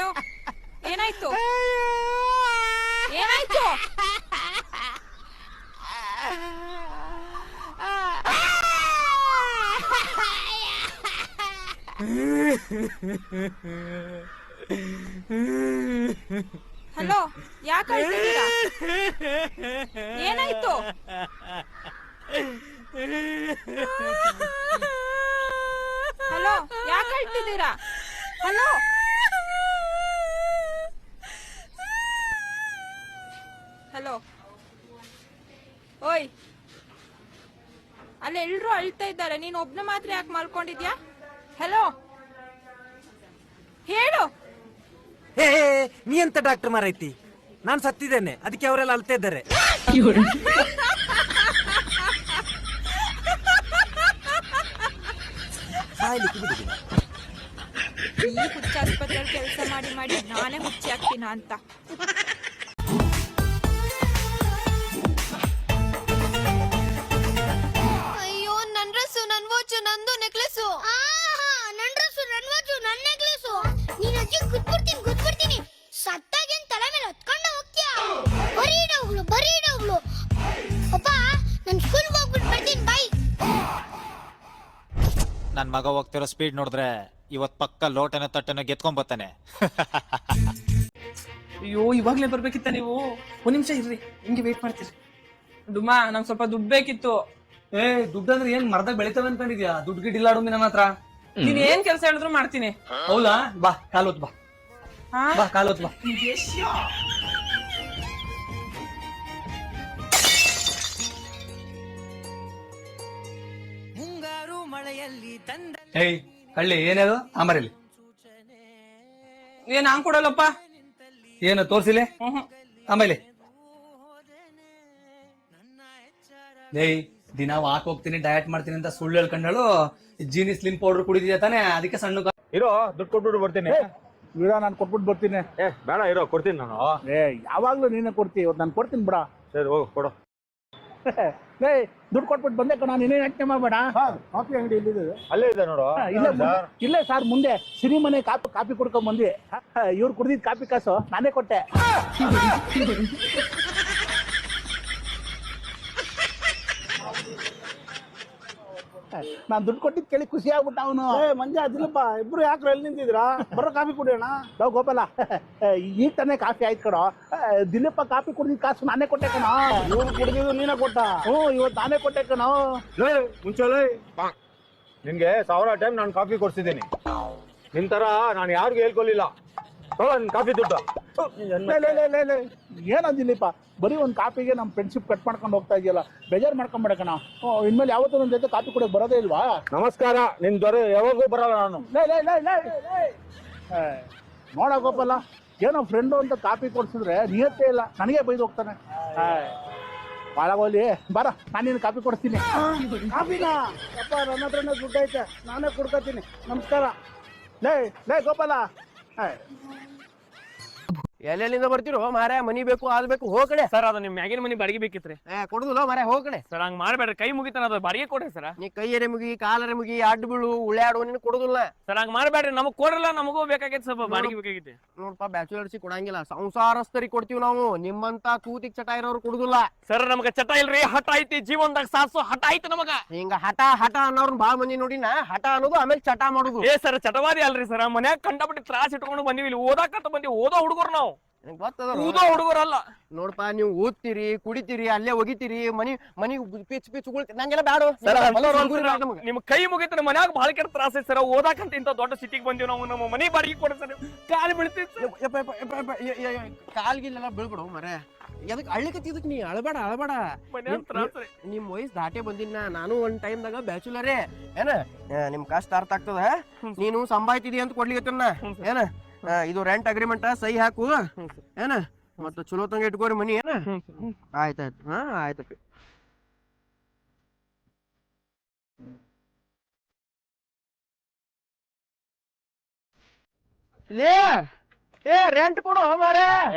Hello, ಏನಾಯ್ತು? ಏನಾಯ್ತು? Hello, ಯಾಕೆ ಅಳ್ತಿದ್ದೀರಾ? ಏನಾಯ್ತು? ಹಲೋ, ಯಾಕೆ ಅಳ್ತಿದ್ದೀರಾ? ಹಲೋ, ಹಲೋ, ಓಯ್, ಅಲ್ಲಿ ಎಲ್ರು ಅಳ್ತಾ ಇದ್ದಾರೆ, ನೀನ್ ಒಬ್ನ ಮಾತ್ರ ಯಾಕೆ ಮಲ್ಕೊಂಡಿದ್ಯಾ? ಹಲೋ, ಹೇಳು. ಹೇ, ನೀ ಎಂತ ಡಾಕ್ಟರ್ ಮಾರೈತಿ? ನಾನ್ ಸತ್ತಿದ್ದೇನೆ, ಅದಕ್ಕೆ ಅವರೆಲ್ಲ ಅಳ್ತಾ ಇದ್ದಾರೆ. ಈ ಹುಚ್ಚ ಆಸ್ಪತ್ರೆಯಲ್ಲಿ ಕೆಲಸ ಮಾಡಿ ಮಾಡಿ ನಾನೇ ಹುಚ್ಚಿ ಆಗ್ತೀನ ಅಂತ. ಅಯ್ಯೋ, ನನ್ ಡ್ರೆಸ್ಸು, ನನ್ ವಾಚು, ನಂದು ನೆಕ್ಲೆಸ್ಸು. ನನ್ ಡ್ರೆಸ್ಸು, ನನ್ ವಾಚು, ನನ್ ನೆಕ್ಲೆಸ್ಸು. ನೀನ್ ಅಜ್ಜಿ ಗುದ್ಬಿಡ್ತೀನಿ. ಸತ್ತಾಗೇನ್ ತಲೆ ಮೇಲೆ ಹೊತ್ಕೊಂಡು ಹೋಗ್ತೀಯಾ? ಬರೀ ಡೌಗ್ಳು. ಅಪ್ಪ, ನನ್ ಸ್ಕೂಲ್ಗೆ ಹೋಗ್ಬಿಟ್ಟು ಬರ್ತೀನಿ, ಬೈ. ನನ್ ಮಗ ಹೋಗ್ತಿರೋ ಸ್ಪೀಡ್ ನೋಡಿದ್ರೆ ಇವತ್ ಪಕ್ಕ ಲೋಟನ ತಟ್ಟನ ಗೆತ್ಕೊಂಡ್ ಬರ್ತಾನೆ. ಅಯ್ಯೋ, ಇವಾಗ್ಲೇ ಬರ್ಬೇಕಿತ್ತ ನೀವು? ಒಂದ್ ನಿಮಿಷ ಇರ್ರಿ, ಹಿಂಗೆ ವೇಟ್ ಮಾಡ್ತೀರಿ. ಡುಮ್ಮಾ, ನಂಗೆ ಸ್ವಲ್ಪ ದುಡ್ಡು ಬೇಕಿತ್ತು. ದುಡ್ಡು ಅಂದ್ರೆ ಏನ್ ಮರದಾಗ ಬೆಳಿತವೆ ಅನ್ಕೊಂಡಿದ್ಯಾ? ದುಡ್ಡು ಗಿಡ್ ಇಲ್ಲ ನನ್ನ ಹತ್ರ. ನೀನ್ ಏನ್ ಕೆಲಸ ಹೇಳಿದ್ರು ಮಾಡ್ತೀನಿ. ಹೌದಾ? ಬಾ, ಕಾಲೋತ್ ಬಾ. ಹಾ? ಬಾ, ಕಾಲೋತ್ ಬಾ. ಏಯ್ ಕಳ್ಳಿ, ಏನದು? ಆಮರಲ್ಲಿ ಏನ್ ಹಂಗ್ ಕೊಡಲ್ಲಪ್ಪ. ಏನು ತೋರ್ಸಿಲೆ? ಆಮೇಲೆ ಏಯ್, ದಿನ ವಾಕ್ ಹೋಗ್ತೀನಿ, ಡಯಟ್ ಮಾಡ್ತೀನಿ ಅಂತ ಸುಳ್ಳು ಹೇಳ್ಕೊಂಡಳು. ಜೀನಿ ಸ್ಲಿಮ್ ಪೌಡರ್ ಕುಡಿದಿದ್ಯಾ ತಾನೆ, ಅದಕ್ಕೆ ಸಣ್ಣ ಇರೋ ದುಡ್ಡು ಕೊಟ್ಬಿಟ್ಟು ಬರ್ತೀನಿ. ಇರೋ, ನಾನು ಕೊಟ್ಬಿಟ್ಟು ಬರ್ತೀನಿ. ಬೇಡ ಇರೋ, ಕೊಡ್ತೀನಿ ನಾನು. ಯಾವಾಗ್ಲೂ ನೀನೇ ಕೊಡ್ತೀವಿ, ಇವತ್ತು ನಾನು ಕೊಡ್ತೀನಿ ಬಿಡ. ಸರಿ, ಹೋಗು ಕೊಡು. ದುಡ್ಡು ಕೊಟ್ಬಿಟ್ಟು ಬಂದೆ ಕಣ, ನೀನೇ ಯೋಚನೆ ಮಾಡಬೇಡ. ಕಾಫಿ ಅಂಗಡಿ ಇಲ್ಲಿದೆ, ಅಲ್ಲೇ ಇದೆ ನೋಡು. ಇಲ್ಲೇ ಸರ್ ಮುಂದೆ ಸಿರಿಮನೆ ಕಾಫಿ ಕುಡ್ಕೊಂಡ್ ಬಂದ್ವಿ. ಇವ್ರು ಕುಡ್ದಿದ್ ಕಾಫಿ ಕಾಸು ನಾನೇ ಕೊಟ್ಟೆ. ನಾನ್ ದುಡ್ಡು ಕೊಟ್ಟಿದ್ ಕೇಳಿ ಖುಷಿ ಆಗ್ಬಿಟ್ಟ ಅವನು. ಮಂಜ ಅದಿಲ್ಲಪ್ಪ, ಇಬ್ರು ಯಾಕ್ರ ಎಲ್ಲಿ ನಿಂತಿದ್ರಾ? ಬರೋ ಕಾಫಿ ಕುಡಿಯೋಣ. ಗೋಪಾಲ, ಈಗ ತಾನೇ ಕಾಫಿ ಆಯ್ತು ಕಣೋ. ದಿಲೀಪ ಕಾಫಿ ಕುಡ್ದಿದ್ ಕಾಸು ನಾನೇ ಕೊಟ್ಟೆ ಕಣೋ. ಇವ್ರು ಕುಡ್ದಿದ್ದು ನೀನೇ ಕೊಟ್ಟ? ಇವತ್ತು ನಾನೇ ಕೊಟ್ಟೆ ಕಣೋ. ಮುಂಚೆ ನಿನ್ಗೆ 1000 ಟೈಮ್ ನಾನು ಕಾಫಿ ಕೊಡ್ಸಿದ್ದೀನಿ. ನಿನ್ ತರ ನಾನು ಯಾರಿಗೂ ಹೇಳ್ಕೊಲಿಲ್ಲ. ಕಾಫಿ ದುಡ್ಡು ಏನೋ ದಿಲೀಪ, ಬರೀ ಒಂದು ಕಾಪಿಗೆ ನಮ್ಮ ಫ್ರೆಂಡ್ಶಿಪ್ ಕಟ್ ಮಾಡ್ಕೊಂಡು ಹೋಗ್ತಾ ಇದೆಯಲ್ಲ, ಬೇಜಾರು ಮಾಡ್ಕೊಂಬೇಡ ಕಣ. ಇನ್ಮೇಲೆ ಯಾವತ್ತೂ ನನ್ನ ಜೊತೆ ಕಾಫಿ ಕುಡಿಯೋಕೆ ಬರೋದೇ ಇಲ್ವಾ? ನಮಸ್ಕಾರ, ನಿನ್ ದೊರೆ ಯಾವಾಗೂ ಬರಲ್ಲ ನಾನು. ನೋಡ ಗೋಪಾಲ, ಏನೋ ಫ್ರೆಂಡು ಅಂತ ಕಾಫಿ ಕೊಡ್ಸಿದ್ರೆ ನಿಯತ್ತೇ ಇಲ್ಲ, ನನಗೆ ಬೈದು ಹೋಗ್ತಾನೆ. ಬಾಳಗೋಲಿ ಬಾರ, ನಾನು ನಿನ್ನ ಕಾಫಿ ಕೊಡ್ತೀನಿ. ಕಾಫಿನಾ? ಅಪ್ಪ, ನನ್ನ ಹತ್ರನೇ ದುಡ್ಡು ಐತೆ, ನಾನೇ ಕುಡ್ಕೋತೀನಿ. ನಮಸ್ಕಾರ. ಲೇ ಗೋಪಾಲ, ಎಲ್ಲೆಲ್ಲಿಂದ ಬರ್ತಿರೋ ಮಾರ? ಮನಿ ಬೇಕು, ಅದ್ ಬೇಕು, ಹೋಗಡೆ. ಸರ್, ಅದು ನಿಮ್ ಮ್ಯಾಗಿನ ಮನಿ ಬಾಡಿಗೆ ಬೇಕಿತ್ರಿ. ಕೊಡುದಿಲ್ಲ ಮಾರ, ಹೋಗಡೆ. ಸರ್, ಹಂಗ್ ಮಾಡ್ಬೇಡ್ರಿ, ಕೈ ಮುಗಿತಾನ, ಅದು ಬಾಡಿಗೆ ಕೊಡ್ರಿ ಸರ್. ನೀ ಕೈಯರೆ ಮುಗಿ, ಕಾಲರೆ ಮುಗಿ, ಅಡ್ಡ ಬೀಳು, ಉಳ್ಯಾಡು, ನಿನ್ ಕೊಡುದಿಲ್ಲ. ಸರ್, ಹಂಗ್ ಮಾಡ್ಬೇಡ್ರಿ, ನಮಗ್ ಕೊಡ್ರಲ್ಲ, ನಮಗೂ ಬೇಕಾಗೈತಿ, ಸ್ವಲ್ಪ ಬಾಡಿಗೆ ಬೇಕಾಗೈತಿ. ನೋಡ್ಪಾ, ಬ್ಯಾಚುಲರ್ಸಿ ಕೊಡಂಗಿಲ್ಲ, ಸಂಸಾರಸ್ಥರಿ ಕೊಡ್ತೀವಿ ನಾವು. ನಿಮ್ಮಂತ ಕೂತಿಗ್ ಚಟ ಇರೋರು ಕೊಡುದಿಲ್ಲ. ಸರ್, ನಮಗ ಚಟ ಇಲ್ರಿ, ಹಠ ಐತಿ, ಜೀವನದಾಗ ಸಾಧಿಸೋ ಹಠ ಐತಿ ನಮಗ. ಹಿಂಗ ಹಠ ಅನ್ನೋರ್ನ ಬಾಳ್ ಮಂದಿ ನೋಡಿನ. ಹಠ ಅನ್ನೋದು, ಆಮೇಲೆ ಚಟ ಮಾಡುದು. ಸರ್, ಚಟವಾದಿ ಅಲ್ರಿ ಸರ್, ಮನ್ಯಾಗ ಕಂಡಪಟ್ಟಿ ತ್ರಾಸ ಇಟ್ಕೊಂಡು ಬಂದಿವಿ. ಇಲ್ಲಿ ಓದಾಕಂತ ಬಂದಿವಿ, ಓದೋ ಹುಡುಗರು ನಾವು, ಓದೋ ಹುಡುಗರಲ್ಲ. ನೋಡ್ಪಾ, ನೀವು ಓದ್ತೀರಿ, ಕುಡಿತೀರಿ, ಅಲ್ಲೇ ಒಗಿತೀರಿ, ಮನಿ ಪಿಚ್ ನಂಗೆಲ್ಲ ಬ್ಯಾಡು. ನಿಮ್ ಕೈ ಮುಗಿತ, ಮನ್ಯಾಗ ಬಾಳ ಕೆಟ್ಟ ತ್ರಾಸ ಐತಿ ಸರ್. ಓದಾಕಂತ ಇಂತ ದೊಡ್ಡ ಸಿಟಿಗೆ ಬಂದಿವಿ ನಾವು. ನಮ್ಮ ಮನಿ ಬಾಡಿಗೆ ಕೊಡ ಸರ್, ಕಾಲು ಬೀಳ್ತೈತಿ. ಕಾಲ್ಗಿಲ್ಲೆಲ್ಲ ಬೀಳ್ಬಿಡು ಮರೆ. ಎದಕ್ ಅಳ್ಳಿಕತ್ತಿದಕ್ ನೀ ಅಳಬೇಡ. ನಿಮ್ ವಯಸ್ಸು ದಾಟೆ ಬಂದಿನ. ನಾನು ಒಂದ್ ಟೈಮ್ದಾಗ ಬ್ಯಾಚುಲರೇ. ಏನ ನಿಮ್ ಕಷ್ಟ ಅರ್ಥ ಆಗ್ತದ. ನೀನು ಸಂಭಾಯ್ತಿದಿ ಅಂತ ಕೊಡ್ಲಿಕತ್ತನ್ನ. ಏನ ಇದು ರೆಂಟ್ ಅಗ್ರಿಮೆಂಟ್, ಸಹಿ ಹಾಕು. ಏನ ಮತ್ತ ಚಲೋ ತಂಗ ಇಟ್ಕೋರಿ ಮನಿ. ಏನ ಆಯ್ತಾಯ್ತು. ಆಯ್ತಪ್ಪ. ರೆಂಟ್ ಕೊಡು ಮಾರೇ.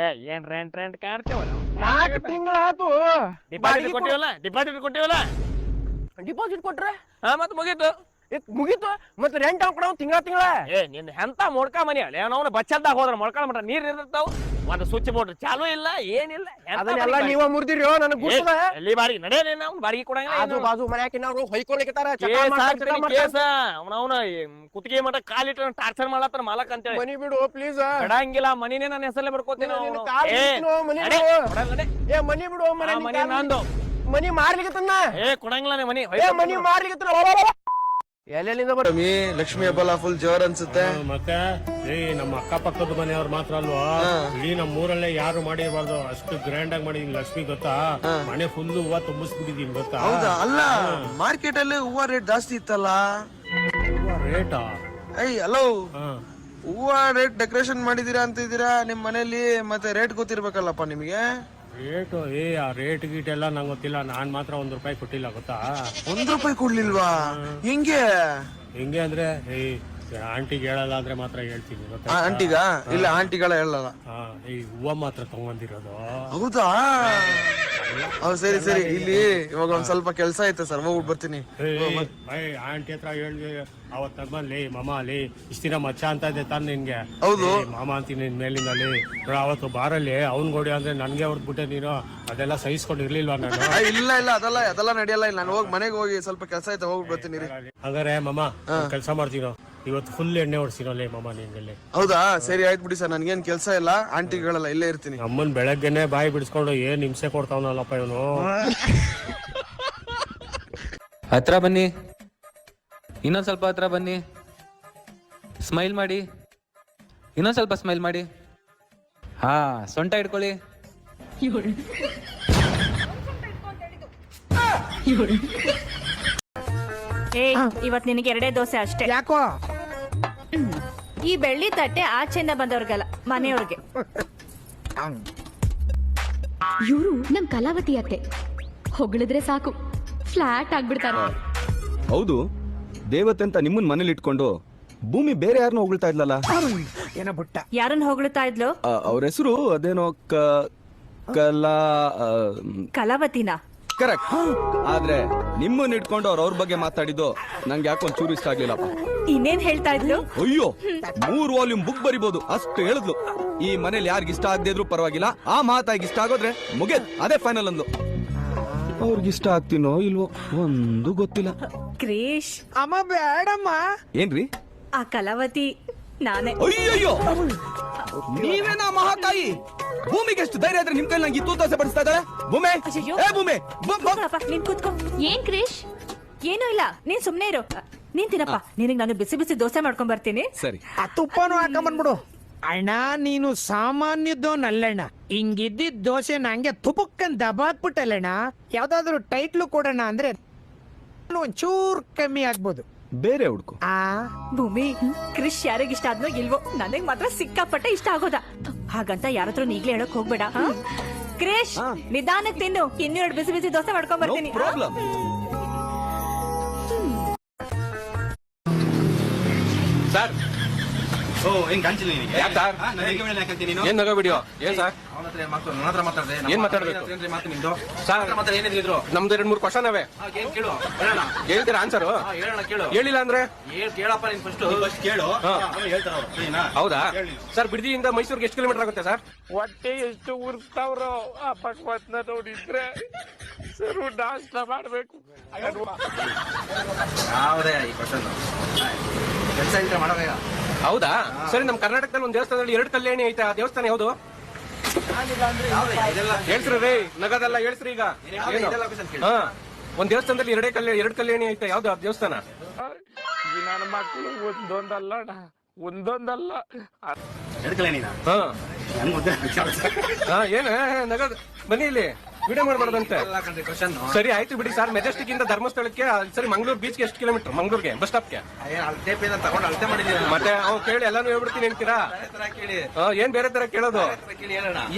ಏನ್ ರೆಂಟ್ ಕಾಡ್ತೇವ? 4 ತಿಂಗಳಾತು. ಡಿಪಾಸಿಟ್ ಕೊಟ್ಟಿವಲ್ಲ. ಡಿಪಾಸಿಟ್ ಕೊಟ್ರೆ ಮತ್ ಮುಗೀತು. ಮುಗೀತು ಮತ್ತೆ ರೆಂಟ್ ಹಾಕೊಡ ತಿಂಗಳ ಏ ನಿನ್ ಎಂತ ಮೊಡ್ಕ ಮನಿ ಅಲ್ಲ ಅವನ ಬಚ್ಚಲ್ದಾಗ ಹೋದ್ರ ಮೊಳ್ಕೊಳ ಮಟ್ಟ ನೀರ್ ಇರ್ತಾವ ಒಂದು ಸ್ವಿಚ್ ಬೋರ್ಡ್ ಚಾಲು ಇಲ್ಲ ಏನಿಲ್ಲ ಎಂತ ಅದನ್ನೆಲ್ಲ ಮನಿ ನೀವ ಮುರ್ದಿರಿ ನನಗ್ ಬಾರಿ? ಗುರ್ತದ ಏ, ಎಲ್ಲಿ ಬಾರಿ ನಡೆಯಲ್ಲ ನಾವು ಬಾಡಿಗೆ ಕೊಡಂಗಿಲ್ಲ ಆಜು ಬಾಜು ಮನ್ಯಾಕಿನವ್ರು ಹೊಯ್ಕೊಳಿಕತ್ತಾರ ಕೇಸ ಅವನ ಕುತ್ತಿಗೆ ಮಠ ಕಾಲಿಟ್ಟು ಟಾರ್ಚರ್ ಮಾಡತ್ತಾರ ಮಾಲಕ್ ಅಂತೇಳಿ ಮನಿ ಬಿಡು ಪ್ಲೀಸ್ ಕಡಂಗಿಲ್ಲ ಮನಿನೇ ನನ್ನ ಹೆಸರಲ್ಲೇ ಬರ್ಕೋತೀನಿ ನಿನ್ನ ಕಾಲ್ ಬಿಡ್ತೀನೋ, ಮನಿ ಬಿಡು. ಏ ಮನಿ ಬಿಡು ಮನಿ ನಂದು ಮನಿ ಮಾರ್ಲಿಕತ್ತನ್ನ ಏ ಕೊಡಂಗಿಲ್ಲ ನೀ ಮನಿ ಏ ಮನಿ ಮಾರ್ಲಿಕತ್ತನ ಎಲ್ಲೆಲ್ಲಿಂದ ಬರ ಲಕ್ಷ್ಮಿ ಹಬ್ಬ ಫುಲ್ ಜೋರ್ ಅನ್ಸುತ್ತೆ. ಮತ್ತೆ ನಮ್ಮ ಅಕ್ಕಪಕ್ಕದ ಮನೆಯವ್ರು ಮಾತ್ರ ಅಲ್ವಾ, ಇಡೀ ನಮ್ಮ ಊರಲ್ಲೇ ಯಾರು ಮಾಡಿರ್ಬಾರ್ದು ಅಷ್ಟು ಗ್ರ್ಯಾಂಡ್ ಆಗಿ ಮಾಡಿದೀನಿ. ಲಕ್ಷ್ಮಿ ಗೊತ್ತಾ, ಮನೆ ಫುಲ್ ಹೂವ ತುಂಬಿಸ್ಬಿಟ್ಟಿದೀನಿ ಗೊತ್ತಾ. ಹೌದಾ? ಅಲ್ಲ ಮಾರ್ಕೆಟ್ ಅಲ್ಲಿ ಹೂವ ರೇಟ್ ಜಾಸ್ತಿ ಇತ್ತಲ್ಲ. ರೇಟಾ? ಹಲೋ, ಹೂವ ರೇಟ್ ಡೆಕೋರೇಷನ್ ಮಾಡಿದೀರಾ ಅಂತಿದ್ದೀರಾ ನಿಮ್ ಮನೇಲಿ, ಮತ್ತೆ ರೇಟ್ ಗೊತ್ತಿರ್ಬೇಕಲ್ಲಪ್ಪ ನಿಮಗೆ. ರೇಟು ಆ ರೇಟ್ ಗೀಟ್ ಎಲ್ಲ ನಂಗೆ ಗೊತ್ತಿಲ್ಲ. ನಾನ್ ಮಾತ್ರ ₹1 ಕೊಟ್ಟಿಲ್ಲ ಗೊತ್ತಾ. ₹1 ಕೊಡ್ಲಿಲ್ವಾ? ಹೆಂಗೆ ಅಂದ್ರೆ ಆಂಟಿಗೆ ಹೇಳಲ್ಲ ಅಂದ್ರೆ ಮಾತ್ರ ಹೇಳ್ತೀನಿ ಗೊತ್ತಾ. ಆಂಟಿಗ? ಇಲ್ಲ ಆಂಟಿಗಳ ಹೇಳಲ್ಲ. ಈ ಹೂವ ಮಾತ್ರ ತಗೊಂಡಿರೋದು. ಹೌದಾ? ಸರಿ ಸರಿ, ಇಲ್ಲಿ ಇವಾಗ ಒಂದ್ ಸ್ವಲ್ಪ ಕೆಲ್ಸ ಐತೆ ಸರ್, ಹೋಗ್ಬಿಟ್ಟು ಬರ್ತೀನಿ. ಆಂಟಿ ಹತ್ರ ಹೇಳಿ ಅವತ್ ನಮ್ಮಲ್ಲಿ ಮಾಮ ಅಲ್ಲಿ ಇಷ್ಟ ದಿನ ಮಚ್ಚ ಅಂತ ಇದೆ ತಾನು ನಿನ್ಗೆ. ಹೌದು ಮಾಮ ಅಂತೀನಿ ನಿನ್ ಮೇಲಿಂದ ಅಲ್ಲಿ ಅವತ್ತು ಬಾರಲ್ಲಿ ಅವ್ನ್ ಗೋಡಿ ಅಂದ್ರೆ ನನ್ಗೆ ಹೊರದ್ಬಿಟ್ಟೆ ನೀನು. ಅದೆಲ್ಲ ಸಹಿಸ್ಕೊಂಡಿರ್ಲಿಲ್ವಾ ನಾನು? ಇಲ್ಲ ಇಲ್ಲ, ಅದೆಲ್ಲ ನಡೆಯಲ್ಲ. ಇಲ್ಲ, ನಾನು ಹೋಗಿ ಮನೆಗೆ ಹೋಗಿ ಸ್ವಲ್ಪ ಕೆಲಸ ಐತೆ, ಹೋಗ್ಬಿಟ್ಟು ಬರ್ತೀನಿ. ಹಂಗಾರೆ ಮಾಮ ಕೆಲಸ ಮಾಡ್ತೀನೋ ಇವತ್ತು ಫುಲ್ ಎಣ್ಣೆ ಹೊಡ್ಸಿನೋಲ್ಲೇ ಮಾಮ ನಿನ್ಗೆಲ್ಲಿ. ಹೌದಾ? ಸರಿ ಆಯ್ತು ಬಿಡಿ ಸರ್, ನನ್ಗೇನ್ ಕೆಲಸ ಇಲ್ಲ, ಆಂಟಿಗಳಲ್ಲ, ಇಲ್ಲೇ ಇರ್ತೀನಿ. ಅಮ್ಮನ್ ಬೆಳಗ್ಗೆನೆ ಬಾಯಿ ಬಿಡಿಸ್ಕೊಂಡು ಏನ್ ಹಿಂಸೆ ಕೊಡ್ತಾವನಲ್ಲಪ್ಪ ಇವನು. ಹತ್ರ ಬನ್ನಿ, ಇನ್ನೊಂದ್ ಸ್ವಲ್ಪ ಹತ್ರ ಬನ್ನಿ, ಸ್ಮೈಲ್ ಮಾಡಿ, ಇನ್ನೊಂದ್ ಸ್ವಲ್ಪ ಸ್ಮೈಲ್ ಮಾಡಿ. ಹಾ, ಸೊಂಟ ಇಟ್ಕೊಳ್ಳಿ. ಇವತ್ ನಿನಗೆ 2 ದೋಸೆ ಅಷ್ಟೇ. ಯಾಕೋ? ಈ ಬೆಳ್ಳಿ ತಟ್ಟೆ ಆಚೆಯಿಂದ ಬಂದವ್ರಿಗಲ್ಲ, ಮನೆಯವ್ರಿಗೆ. ಇವರು ನಮ್ ಕಲಾವತಿ ಅತ್ತೆ, ಹೊಗಳಿದ್ರೆ ಸಾಕು ಫ್ಲಾಟ್ ಆಗ್ಬಿಡ್ತಾರೆ. ಹೌದು, ದೇವತೆ ಅಂತ ನಿಮ್ಮನ್ ಮನೇಲಿ ಇಟ್ಕೊಂಡು ಭೂಮಿ ಬೇರೆ ಯಾರನ್ನ ಹೊಗಳ್ತಾ ಇದ್ಲಲ್ಲ. ಏನೋ ಬಿಟ್ಟ. ಯಾರನ್ನ ಹೊಗಳ್ತಾ ಇದ್ಲು? ಅವ್ರ ಹೆಸರು ಅದೇನೋ ಕಲಾವತಿನ. ಕರೆಕ್ಟ್. ಆದ್ರೆ ನಿಮ್ಮನ್ನ ಇಟ್ಕೊಂಡು ಅವ್ರ ಬಗ್ಗೆ ಮಾತಾಡಿದ್ದು ನಂಗೆ ಯಾಕೆ ಒಂಚೂರು ಇಷ್ಟ ಆಗ್ಲಿಲ್ಲಪ್ಪ. ಇನ್ನೇನ್ ಹೇಳ್ತಾ ಇದ್ಲು? ಅಯ್ಯೋ, 3 ವಾಲ್ಯೂಮ್ ಬುಕ್ ಬರಿಬಹುದು ಅಷ್ಟು ಹೇಳಿದ್ಲು. ಈ ಮನೇಲಿ ಯಾರಿಗ ಇಷ್ಟ ಆಗದೆ ಇದ್ರು ಪರವಾಗಿಲ್ಲ, ಆ ಮಾತಾಗಿ ಇಷ್ಟ ಆಗೋದ್ರೆ ಮುಗಿದ್ ಅದೇ ಫೈನಲ್ ಅಂದ್ಲು. ಅವ್ರಿಗಿಷ್ಟ ಆಗ್ತೀನೋ ಇಲ್ವೋ ಒಂದು ಗೊತ್ತಿಲ್ಲ. ಕ್ರೇಶ್ ಅಮ್ಮ ಬೇಡಮ್ಮ. ಏನ್ರಿ? ಆ ಕಲಾವತಿ ನಾನೇ. ಅಯ್ಯಯ್ಯೋ, ನೀವೇನಾ ಮಹಾತಾಯಿ? ಭೂಮಿಗೆ ಎಷ್ಟು ಧೈರ್ಯ ಇದ್ರೆ ನಿಮ್ ಕೈ ನಂಗೆ ತೂತು ದೋಸೆ ಬಡಿಸ್ತಾ ಇದಾರೆ. ಭೂಮಿ, ಏ ಭೂಮಿ, ನೀನ್ ಕೂತ್ಕೋ. ಏನ್ ಕ್ರಿಶ್? ಏನೂ ಇಲ್ಲ, ನೀನ್ ಸುಮ್ನೆ ಇರು. ನೀನ್ ತಿನ್ನಪ್ಪ, ನಿನಗ್ ನಾನು ಬಿಸಿ ಬಿಸಿ ದೋಸೆ ಮಾಡ್ಕೊಂಡ್ ಬರ್ತೀನಿ. ಸರಿ. ಆ ತುಪ್ಪನೂ ಹಾಕೊಂಬಂದ್ಬಿಡು. ಅಣ್ಣ ನೀನು ಸಾಮಾನ್ಯದೋನಲ್ಲಣ್ಣ, ಹಿಂಗಿದ್ದಿದ್ ದೋಸೆ ನಂಗೆ ತುಪ್ಪಕ್ಕನ್ ದಬಾಕ್ಬಿಟ್ಟಲ್ಲಣ್ಣ. ಯಾವ್ದಾದ್ರು ಟೈಟ್ಲು ಕೊಡೋಣ ಅಂದ್ರೆ ಒಂಚೂರ್ ಕಮ್ಮಿ ಆಗ್ಬೋದು. ಬೇರೆ ಹುಡ್ಕು. ಭೂಮಿ, ಕ್ರಿಶ್ ಯಾರಿಗ ಇಷ್ಟ ಆದ್ನೋ ಇಲ್ವೋ, ನನಗ್ ಮಾತ್ರ ಸಿಕ್ಕಾಪಟ್ಟೆ ಇಷ್ಟ ಆಗೋದ. ಹಾಗಂತ ಯಾರತ್ರ ಈಗ್ಲೇ ಹೇಳಕ್ ಹೋಗ್ಬೇಡ. ಕ್ರಿಶ್, ನಿಧಾನಕ್ ತಿನ್ನು, 2 ಬಿಸಿ ಬಿಸಿ ದೋಸೆ ಮಾಡ್ಕೊಂಡ್ ಬರ್ತೀನಿ. ಪ್ರಾಬ್ಲಮ್. ಸರ್, ಏನ್ ನಗೋ ವಿಡಿಯೋ? ಏನ್ ಸರ್, ಏನ್ ಮಾತಾಡ್ಬೇಕು? ನಮ್ದು 2-3 ಕ್ವಶನ್ ಅವೆ, ಹೇಳ್ತೀರಾ ಆನ್ಸರ್? ಹೇಳಿಲ್ಲ ಅಂದ್ರೆ ಹೌದಾ? ಸರ್, ಬಿಡದಿಯಿಂದ ಮೈಸೂರಿಗೆ ಎಷ್ಟು ಕಿಲೋಮೀಟರ್ ಆಗುತ್ತೆ ಸರ್? ಹೊಟ್ಟೆ ಎಷ್ಟು ಉರ್ತಾವ್ರೋ ಆ ಭಗವತ್ನ ನೋಡಿದ್ರೆ ಸರ್ ನಾಷ್ಟ ಮಾಡ್ಬೇಕು. ಹೌದಾ? ಸರಿ, ನಮ್ ಕರ್ನಾಟಕದಲ್ಲಿ ಒಂದು ದೇವಸ್ಥಾನದಲ್ಲಿ 2 ಕಲ್ಯಾಣಿ ಐತೆ, ಆ ದೇವಸ್ಥಾನ ಯಾವುದು? ಹೇಳ್ಸ್ರಿ ರೀ, ನಗದಲ್ಲ ಹೇಳ್ಸ್ರಿ ಈಗ. ಒಂದ್ ದೇವಸ್ಥಾನದಲ್ಲಿ 2 ಕಲ್ಯಾಣಿ ಐತೆ, ಯಾವ್ದು ಆ ದೇವಸ್ಥಾನ? ನನ್ನ ಮಕ್ಕಳು ಒಂದೊಂದಲ್ಲ ಏನ ನಗದ್ ಬನ್ನಿ ಇಲ್ಲಿ ವಿಡಿಯೋ ಮಾಡ್ಬಾರ್ದಂತೆ. ಸರಿ ಆಯ್ತು ಬಿಡಿ ಸರ್. ಮೆಜೆಸ್ಟಿಕ್ ಇಂದ ಧರ್ಮಸ್ಥಳಕ್ಕೆ ಸರಿ ಮಂಗಳೂರು ಬೀಚ್ಗೆ ಎಷ್ಟು ಕಿಲೋಮೀಟರ್? ಮಂಗಳೂರಿಗೆ ಬಸ್ ಸ್ಟಾಪ್ಗೆ ಮತ್ತೆ ಕೇಳಿ ಎಲ್ಲಾನು ಹೇಳ್ಬಿಡ್ತೀನಿ ಅಂತೀರಾ? ಏನ್ ಬೇರೆ ತರ ಕೇಳೋದು?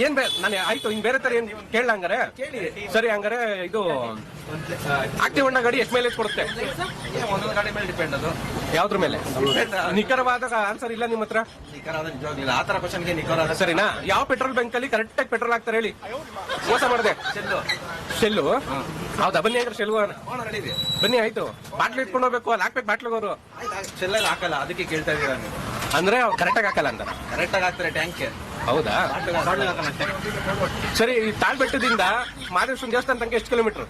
ಏನ್ ನಾನು ಆಯ್ತು ಹಿಂಗ್ ಬೇರೆ ತರ ಏನ್ ಕೇಳಲ್ಲ ಹಂಗಾರೆ? ಸರಿ, ಹಂಗಾರೆ ಇದು ಆಕ್ಟಿವ್ ಅಣ್ಣ ಗಾಡಿ ಎಷ್ಟು ಮೈಲೇಜ್ ಕೊಡುತ್ತೆ? ಗಾಡಿ ಮೇಲೆ ಡಿಪೆಂಡ್ ಅದು. ಯಾವ್ದ್ರ ಮೇಲೆ? ನಿಖರವಾದ ಆನ್ಸರ್ ಇಲ್ಲ ನಿಮ್ಮ ಹತ್ರ? ಆತರ ಕ್ವಶನ್ಗೆ ನಿಖರ. ಸರಿನಾ? ಯಾವ ಪೆಟ್ರೋಲ್ ಬಂಕ್ ಅಲ್ಲಿ ಕರೆಕ್ಟ್ ಆಗಿ ಪೆಟ್ರೋಲ್ ಹಾಕ್ತಾರೆ ಹೇಳಿ? ಮೋಸ ಮಾಡಿದೆ. ಶೆಲ್ಲು ಹೌದಾ? ಬನ್ನಿ ಹಂಗಾರೆ ಶೆಲ್ಗು ಬನ್ನಿ. ಆಯ್ತು, ಬಾಟ್ಲಿ ಇಟ್ಕೊಂಡು ಹೋಗ್ಬೇಕು, ಅಲ್ಲಿ ಹಾಕ್ಬೇಕು ಬಾಟ್ಲಿಗೆ. ಅವರು ಚೆಲ್ಲಲ್ಲಿ ಹಾಕಲ್ಲ, ಅದಕ್ಕೆ ಕೇಳ್ತಾ ಇದ್ದೀರಾ ನೀವು? ಅಂದ್ರೆ ಅವ್ರು ಕರೆಕ್ಟಾಗಿ ಹಾಕಲ್ಲ ಅಂತ. ಕರೆಕ್ಟಾಗಿ ಹಾಕ್ತಾರೆ ಟ್ಯಾಂಕ್ಗೆ. ಹೌದಾ? ಸರಿ, ಈ ತಾಳ್ಬೆಟ್ಟದಿಂದ ಮಾದೇಶ್ವರ ದೇವಸ್ಥಾನ ತನಕ ಎಷ್ಟು ಕಿಲೋಮೀಟರ್?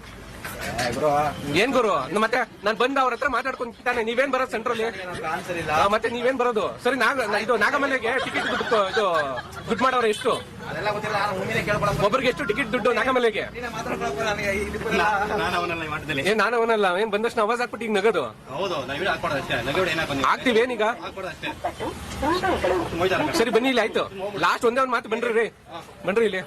ಏನ್ ಗುರು, ಮತ್ತೆ ನಾನ್ ಬಂದ ಅವ್ರ ಹತ್ರ ಮಾತಾಡ್ಕೊಂತಾನೆ. ನೀವೇನ್ ಬರೋದು ಸೆಂಟ್ರಲ್ಲಿ? ಮತ್ತೆ ನೀವೇನ್ ಬರೋದು? ಸರಿ, ಇದು ನಾಗಮಲೆಗೆ ಟಿಕೆಟ್ ಇದು ದುಡ್ಡು ಮಾಡೋರು ಎಷ್ಟು? ಒಬ್ಬರಿಗೆ ಎಷ್ಟು ಟಿಕೆಟ್ ದುಡ್ಡು ನಾಗಮಲೆಗೆ? ಏನ್ ನಾನು ಅವನಲ್ಲ, ಏನ್ ಬಂದಷ್ಟು ಅವಾಜ್ ಹಾಕ್ಬಿಟ್ಟು ಈಗ ನಗದು ಆಗ್ತೀವಿ ಏನೀಗ? ಸರಿ ಬನ್ನಿ ಇಲ್ಲಿ. ಆಯ್ತು, ಲಾಸ್ಟ್ ಒಂದೇ ಒಂದ್ ಮಾತು. ಬನ್ರಿ ಬನ್ರಿ ಇಲ್ಲಿ.